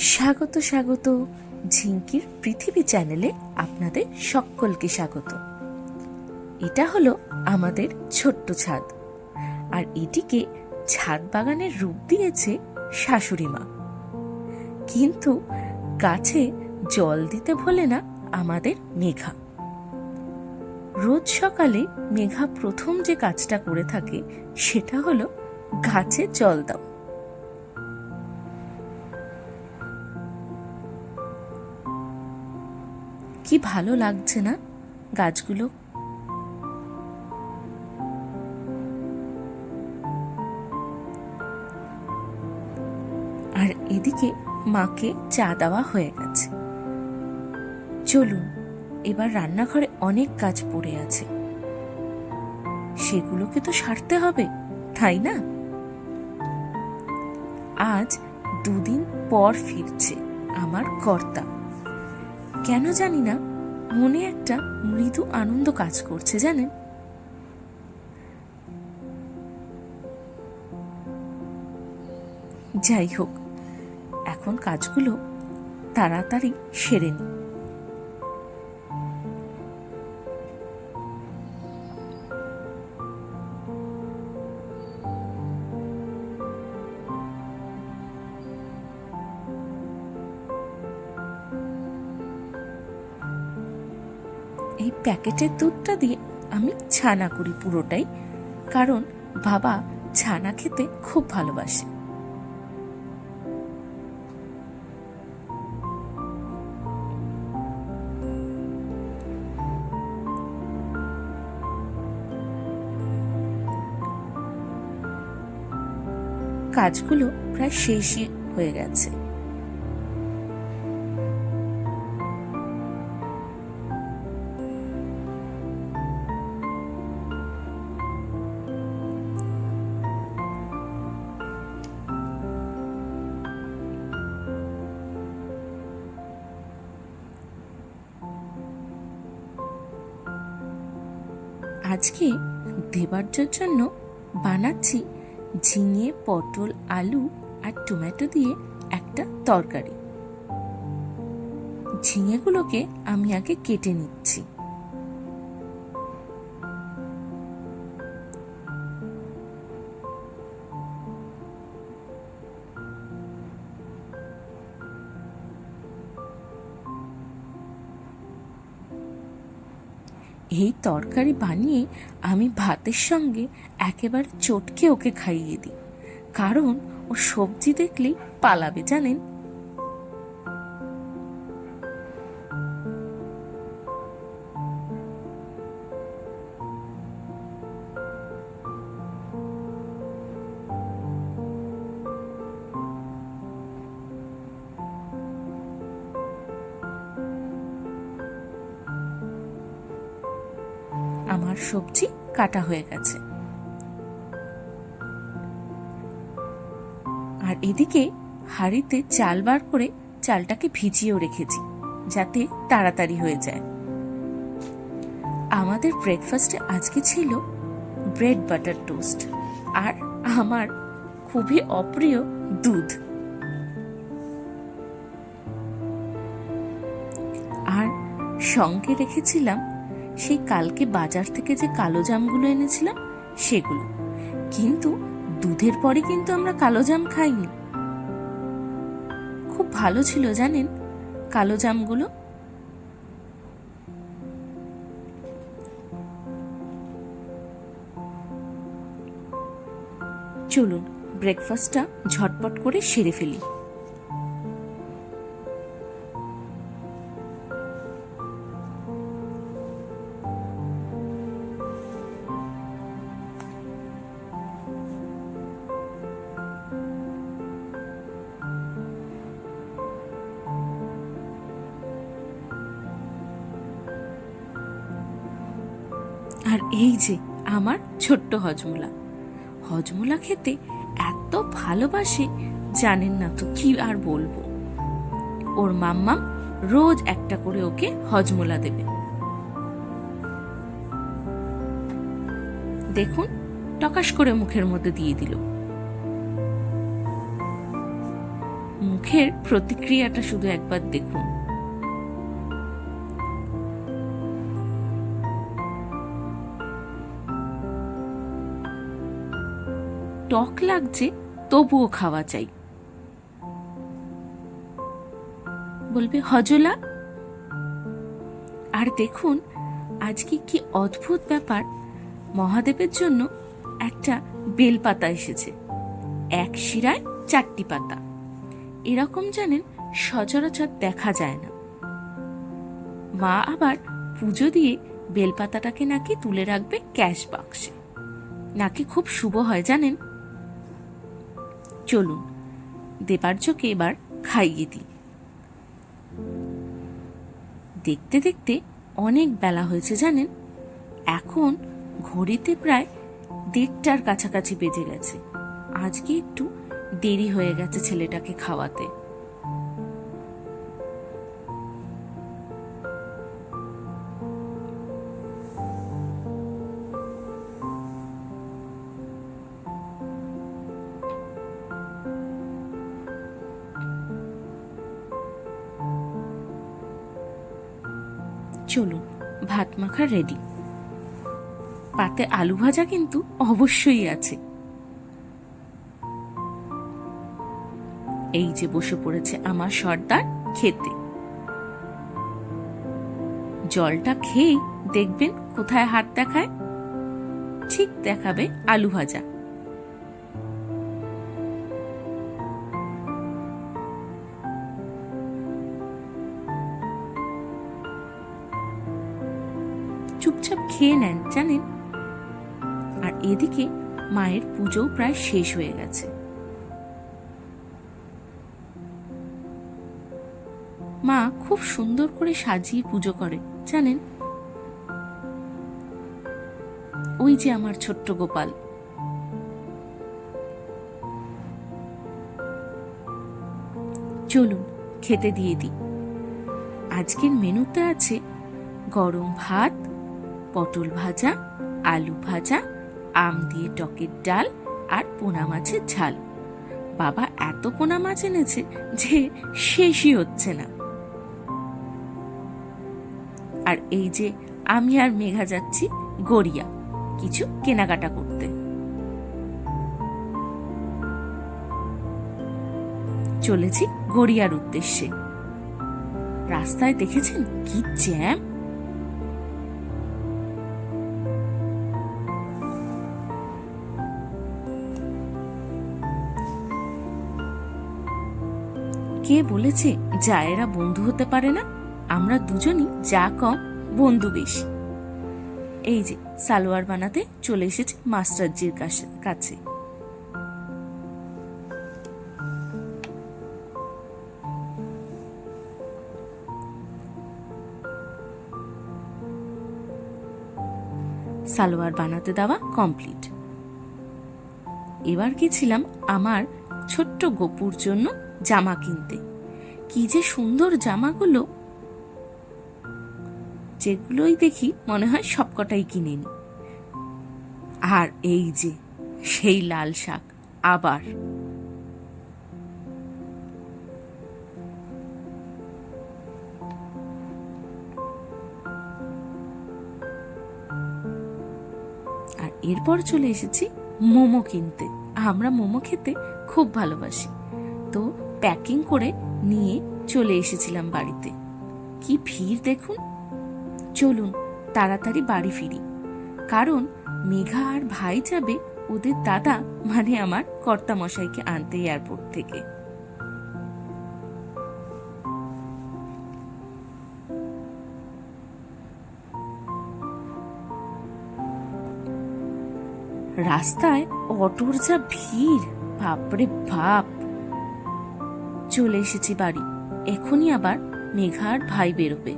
স্বাগত স্বাগত ঝিঙ্কির পৃথিবী চ্যানেলে আপনাদের সকলকে স্বাগত। এটা হলো আমাদের ছোট্ট ছাদ, আর এটিকে ছাদ বাগানের রূপ দিয়েছে শাশুড়ি মা। কিন্তু গাছে জল দিতে ভোলে না আমাদের মেঘা। রোজ সকালে মেঘা প্রথম যে কাজটা করে থাকে সেটা হলো গাছে জল দাও। কি ভালো লাগছে না গাছগুলো। আর এদিকে মাকে চা দেওয়া হয়ে গেছে। চলুন এবার রান্নাঘরে অনেক কাজ পড়ে আছে, সেগুলোকে তো সারতে হবে, তাই না? আজ 2 দিন পর ফিরছে আমার কর্তা। কেন জানি না মনে একটা মৃদু আনন্দ কাজ করছে, জানেন? যাই হোক, এখন কাজগুলো তাড়াতাড়ি সেরে নি। এই প্যাকেটের দুধটা দিয়ে আমি ছানা করি পুরোটাই, কারণ বাবা ছানা খেতে খুব ভালোবাসে। কাজগুলো প্রায় শেষই হয়ে গেছে। আজকে দেবার্যর জন্য বানাচ্ছি ঝিঙে, পটল, আলু আর টমেটো দিয়ে একটা তরকারি। ঝিঙেগুলোকে আমি আগে কেটে নিচ্ছি। এই তরকারি বানিয়ে আমি ভাতের সঙ্গে একেবারে চটকে ওকে খাইয়ে দিই, কারণ ও সবজি দেখলেই পালাবে, জানেন? আমার সবজি কাটা হয়ে গেছে। আর এদিকে হাঁড়িতে চাল বার করে চালটাকে ভিজিয়েও রেখেছি, যাতে তাড়াতাড়ি হয়ে যায়। আমাদের ব্রেকফাস্টে আজকে ছিল ব্রেড বাটার টোস্ট আর আমার খুবই অপ্রিয় দুধ। আর সঙ্গে রেখেছিলাম সেই কালকে বাজার থেকে যে কালো জামগুলো এনেছিলাম সেগুলো। কিন্তু দুধের পরে কিন্তু আমরা কালো জাম খাইনি। খুব ভালো ছিল, জানেন, কালো জামগুলো। চলুন ব্রেকফাস্টটা ঝটপট করে সেরে ফেলি। আর এই যে আমার ছোট্ট হজমোলা। হজমোলা খেতে এত ভালোবাসে, জানেন না তো কি আর বলবো। ওর মাম্মা রোজ একটা করে ওকে হজমোলা দেবে। দেখুন, টকাস করে মুখের মধ্যে দিয়ে দিল। মুখের প্রতিক্রিয়াটা শুধু একবার দেখুন। টক লাগছে, তবুও খাওয়া চাই। বলবে হজলা। আর দেখুন আজকে কি অদ্ভুত ব্যাপার, মহাদেবের জন্য একটা বেলপাতা এসেছে, এক শিরায় 4টি পাতা। এরকম জানেন সচরাচর দেখা যায় না। মা আবার পুজো দিয়ে বেলপাতাটাকে নাকি তুলে রাখবে ক্যাশ বাক্সে, নাকি খুব শুভ হয় জানেন। চলুন দেবার্যকে এবার খাইয়ে দিই। দেখতে দেখতে অনেক বেলা হয়েছে জানেন, এখন ঘড়িতে প্রায় 1:30টার কাছাকাছি বেজে গেছে। আজকে একটু দেরি হয়ে গেছে ছেলেটাকে খাওয়াতে। চলুন ভাত মাখা রেডি। পাতে আলু ভাজা কিন্তু অবশ্যই আছে। এই যে বসে পড়েছে আমার সর্দার খেতে। জলটা খেয়ে দেখবেন কোথায় হাত দেখায়, ঠিক দেখাবে আলু ভাজা। চুপচাপ খেয়ে নেন জানেন। আর এদিকে মায়ের পুজো প্রায় শেষ হয়ে গেছে। মা খুব সুন্দর করে সাজিয়ে পুজো করে জানেন। ওই যে আমার ছোট্ট গোপাল। চলুন খেতে দিয়ে দিই। আজকের মেনুতে আছে গরম ভাত, পটল ভাজা, আলু ভাজা, আম দিয়ে টকের ডাল আর পোনা মাছের ঝাল। বাবা এত পোনা মাছ এনেছে যে শেষই হচ্ছে না। আর এই যে আমি আর মেঘা যাচ্ছি গড়িয়া কিছু কেনাকাটা করতে। চলেছি গড়িয়ার উদ্দেশ্যে। রাস্তায় দেখেছেন কি জ্যাম। কে বলেছে জায়েরা বন্ধু হতে পারে না? আমরা দুজনই যা কম বন্ধু বেশি। এই যে সালোয়ার বানাতে চলে এসেছি মাস্টারজির কাছে। সালোয়ার বানাতে দেওয়া কমপ্লিট। এবার গেছিলাম আমার ছোট্ট গপুর জন্য জামা কিনতে। কি যে সুন্দর জামাগুলো, যেগুলোই দেখি মনে হয় সবকটাই কিনে নি। আর এই যে সেই লাল শাক আবার। আর এরপর চলে এসেছি মোমো কিনতে। আমরা মোমো খেতে খুব ভালোবাসি, তো প্যাকিং করে নিয়ে চলে এসেছিলাম বাড়িতে। কি ভিড় দেখুন। চলুন তাড়াতাড়ি বাড়ি ফিরি, কারণ মেঘা আর ভাই যাবে ওদের দাদা মানে আমার কর্তামশাইকে আনতে এয়ারপোর্ট থেকে। রাস্তায় অটোর যা ভিড়, বাপরে বাপ। চলে এসেছি বাড়ি। এখনই আবার মেঘা আর ভাই বেরোবে।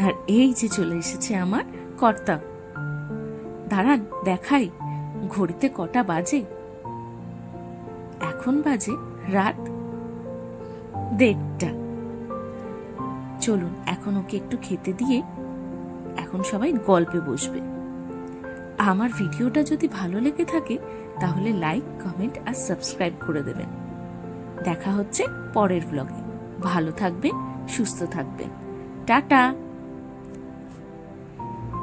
আর এই যে চলে এসেছে আমার কর্তা। দাঁড়ান দেখাই ঘড়িতে কটা বাজে। এখন বাজে রাত 1:30। চলুন এখন ওকে একটু খেতে দিয়ে এখন সবাই গল্পে বসবে। আমার ভিডিওটা যদি ভালো লেগে থাকে তাহলে লাইক, কমেন্ট আর সাবস্ক্রাইব করে দেবেন। দেখা হচ্ছে পরের ব্লগে। ভালো থাকবেন, সুস্থ থাকবেন। টাটা।